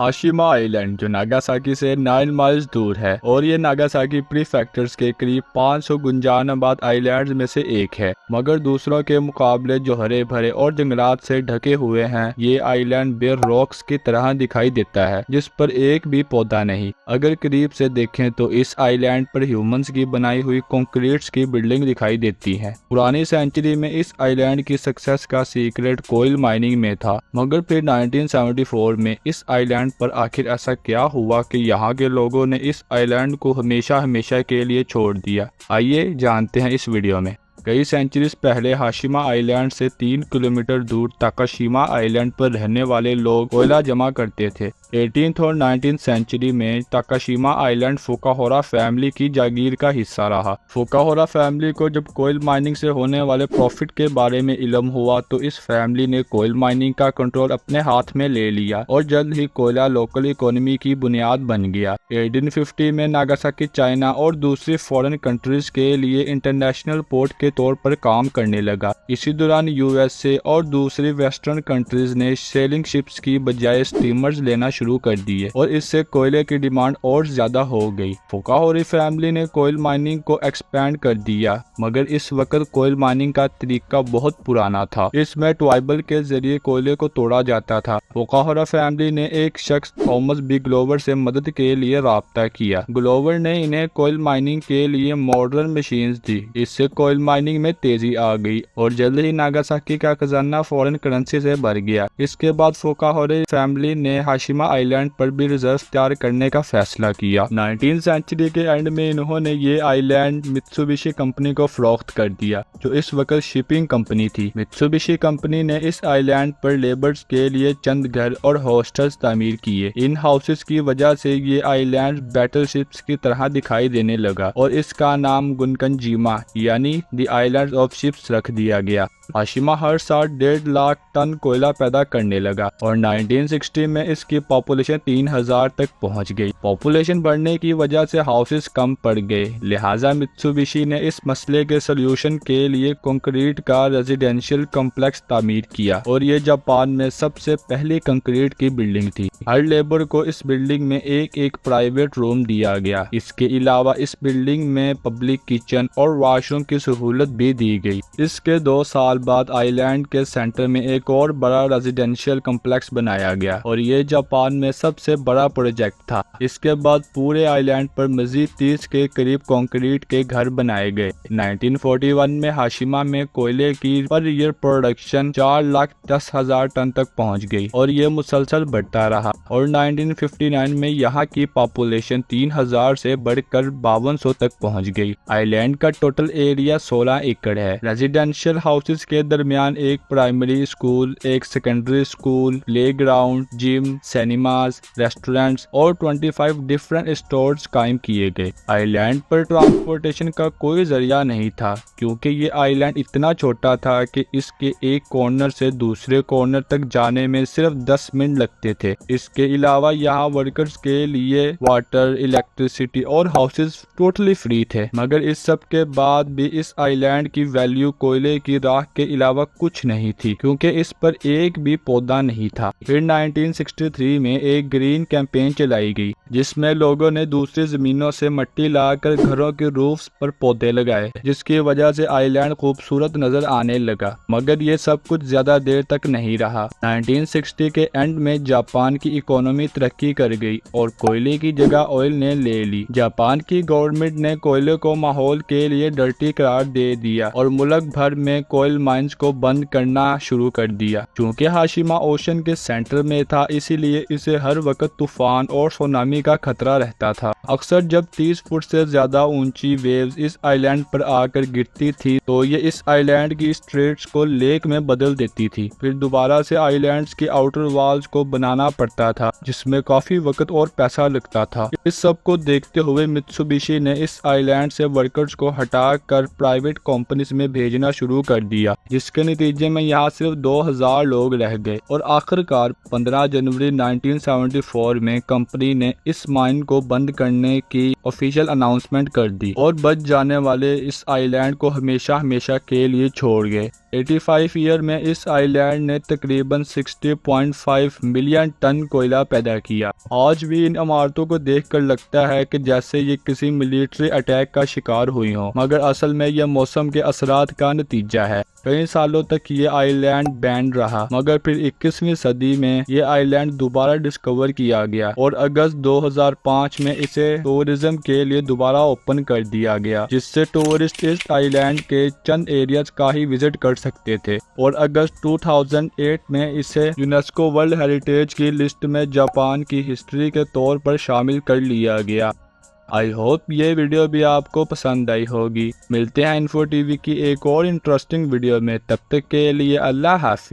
Hashima island जो Nagasaki से 9 miles दूर है और ये नागासाकी प्रीफेक्चर्स के करीब 500 गुंजानाबाद आइलैंड्स में से एक है, मगर दूसरों के मुकाबले जो हरे भरे और जंगलात से ढके हुए हैं। ये आइलैंड बेयर रॉक्स की तरह दिखाई देता है जिस पर एक भी पौधा नहीं। अगर करीब से देखें तो इस आइलैंड पर ह्यूमंस की बनाई हुई कंक्रीट्स की बिल्डिंग दिखाई देती है। पुरानी सेंचुरी में इस आइलैंड की सक्सेस का सीक्रेट कोयल माइनिंग में था, मगर फिर 1974 में इस आइलैंड पर आखिर ऐसा क्या हुआ कि यहाँ के लोगों ने इस आइलैंड को हमेशा हमेशा के लिए छोड़ दिया। आइए जानते हैं इस वीडियो में। कई सेंचुरीज पहले हाशिमा आइलैंड से 3 किलोमीटर दूर ताकाशिमा आइलैंड पर रहने वाले लोग कोयला जमा करते थे। 18th और 19th सेंचुरी में ताकाशिमा आइलैंड फुकाहोरा फैमिली की जागीर का हिस्सा रहा। फुकाहोरा फैमिली को जब कोयल माइनिंग से होने वाले प्रॉफिट के बारे में इल्म हुआ तो इस फैमिली ने कोयल माइनिंग का कंट्रोल अपने हाथ में ले लिया और जल्द ही कोयला लोकल इकोनॉमी की बुनियाद बन गया। 1850 में नागासाकी चाइना और दूसरी फॉरेन कंट्रीज के लिए इंटरनेशनल पोर्ट के तौर पर काम करने लगा। इसी दौरान यूएसए और दूसरी वेस्टर्न कंट्रीज ने सेलिंग शिप्स की बजाय स्टीमर्स लेना शुरू कर दिए और इससे कोयले की डिमांड और ज्यादा हो गई। फुकाहोरी फैमिली ने कोयल माइनिंग को एक्सपेंड कर दिया, मगर इस वक्त कोयल माइनिंग का तरीका बहुत पुराना था। इसमें ट्वाइबल के जरिए कोयले को तोड़ा जाता था। फुकाहोरा फैमिली ने एक शख्स थॉमस बी ग्लोवर से मदद के लिए राब्ता किया। ग्लोवर ने इन्हें कोयल माइनिंग के लिए मॉडर्न मशीन्स दी। इससे कोयल माइनिंग में तेजी आ गई और जल्द ही नागासाकी का खजाना फॉरेन करेंसी से भर गया। इसके बाद फुकाहोरी फैमिली ने हाशिमा आइलैंड पर भी रिजर्व तैयार करने का फैसला किया। 19th सेंचुरी के एंड में इन्होंने ये आइलैंड मित्सुबिशी कंपनी को फरोख्त कर दिया, जो इस वक्त शिपिंग कंपनी थी। मित्सुबिशी कंपनी ने इस आइलैंड पर लेबर्स के लिए चंद घर और हॉस्टल्स तामीर किए। इन हाउसेस की वजह से ये आइलैंड बैटलशिप्स की तरह दिखाई देने लगा और इसका नाम गुनकनजीमा यानी द आइलैंड ऑफ शिप्स रख दिया गया। हाशिमा हर साल 1.5 लाख टन कोयला पैदा करने लगा और 1960 में इसकी पॉपुलेशन 3000 तक पहुंच गई। पॉपुलेशन बढ़ने की वजह से हाउसेस कम पड़ गए, लिहाजा मित्सुबिशी ने इस मसले के सोल्यूशन के लिए कंक्रीट का रेजिडेंशियल कॉम्प्लेक्स तामीर किया और ये जापान में सबसे पहली कंक्रीट की बिल्डिंग थी। हर लेबर को इस बिल्डिंग में एक एक प्राइवेट रूम दिया गया। इसके अलावा इस बिल्डिंग में पब्लिक किचन और वॉशरूम की सहूलत भी दी गई। इसके 2 साल बाद आइलैंड के सेंटर में एक और बड़ा रेजिडेंशियल कॉम्प्लेक्स बनाया गया और ये जापान में सबसे बड़ा प्रोजेक्ट था। इसके बाद पूरे आइलैंड पर मजीद 30 के करीब कंक्रीट के घर बनाए गए। 1941 में हाशिमा में कोयले की पर ईयर प्रोडक्शन 4,10,000 टन तक पहुंच गई और ये मुसलसल बढ़ता रहा और 1959 में यहाँ की पॉपुलेशन 3,000 से बढ़कर 5200 तक पहुंच गई। आइलैंड का टोटल एरिया 16 एकड़ है। रेजिडेंशियल हाउसेस के दरमियान एक प्राइमरी स्कूल, एक secondary school, play ground, gym, cinemas, restaurants और 25 डिफरेंट स्टोर्स कायम किए गए। आइलैंड पर ट्रांसपोर्टेशन का कोई जरिया नहीं था क्योंकि ये आइलैंड इतना छोटा था कि इसके एक कॉर्नर से दूसरे कॉर्नर तक जाने में सिर्फ 10 मिनट लगते थे। इसके अलावा यहाँ वर्कर्स के लिए वाटर, इलेक्ट्रिसिटी और हाउसेस टोटली फ्री थे। मगर इस सब के बाद भी इस आइलैंड की वैल्यू कोयले की राख के अलावा कुछ नहीं थी क्योंकि इस पर एक भी पौधा नहीं था। फिर 1963 में एक ग्रीन कैंपेन चलाई गई जिसमें लोगों ने दूसरी जमीनों से मिट्टी लाकर घरों के रूफ्स पर पौधे लगाए, जिसकी वजह से आइलैंड खूबसूरत नजर आने लगा। मगर ये सब कुछ ज्यादा देर तक नहीं रहा। 1960 के एंड में जापान की इकोनॉमी तरक्की कर गई और कोयले की जगह ऑयल ने ले ली। जापान की गवर्नमेंट ने कोयले को माहौल के लिए डर्टी करार दे दिया और मुल्क भर में कोयल माइंस को बंद करना शुरू कर दिया। चूँकि हाशिमा ओशन के सेंटर में था, इसीलिए इसे हर वक्त तूफान और सुनामी का खतरा रहता था। अक्सर जब 30 फुट से ज्यादा ऊंची वेव्स इस आइलैंड पर आकर गिरती थी तो ये इस आइलैंड की स्ट्रेट्स को लेक में बदल देती थी। फिर दोबारा से आइलैंड्स की आउटर वॉल्स को बनाना पड़ता था, जिसमें काफी वक्त और पैसा लगता था। इस सब को देखते हुए मित्सुबिशी ने इस आइलैंड से वर्कर्स को हटाकर प्राइवेट कंपनीज में भेजना शुरू कर दिया, जिसके नतीजे में यहाँ सिर्फ 2000 लोग रह गए और आखिरकार 15 जनवरी 1974 में कंपनी ने इस माइन को बंद करने की ऑफिशियल अनाउंसमेंट कर दी और बच जाने वाले इस आइलैंड को हमेशा हमेशा के लिए छोड़ गए। 85 ایئر میں اس آئی لینڈ نے تقریباً 60.5 ملین ٹن کوئلہ پیدا کیا۔ آج بھی ان عمارتوں کو دیکھ کر لگتا ہے کہ جیسے یہ کسی ملٹری اٹیک کا شکار ہوئی ہوں، مگر اصل میں یہ موسم کے اثرات کا نتیجہ ہے۔ کئی سالوں تک یہ آئی لینڈ بینڈ رہا، مگر پھر 21ویں صدی میں یہ آئی لینڈ دوبارہ ڈسکور کیا گیا اور اگست 2005 میں اسے ٹورزم کے لیے دوبارہ اوپن کر دیا گیا، جس سے ٹورسٹ اس آئی لینڈ کے چند ایریاز کا ہی وزٹ کر سکتے تھے، اور اگست 2008 میں اسے یونیسکو ورلڈ ہیریٹیج کی لسٹ میں جاپان کی ہسٹری کے طور پر شامل کر لیا گیا۔ آئی ہوپ یہ ویڈیو بھی آپ کو پسند آئی ہوگی۔ ملتے ہیں انفو ٹی وی کی ایک اور انٹرسٹنگ ویڈیو میں، تب تک کے لیے اللہ حافظ۔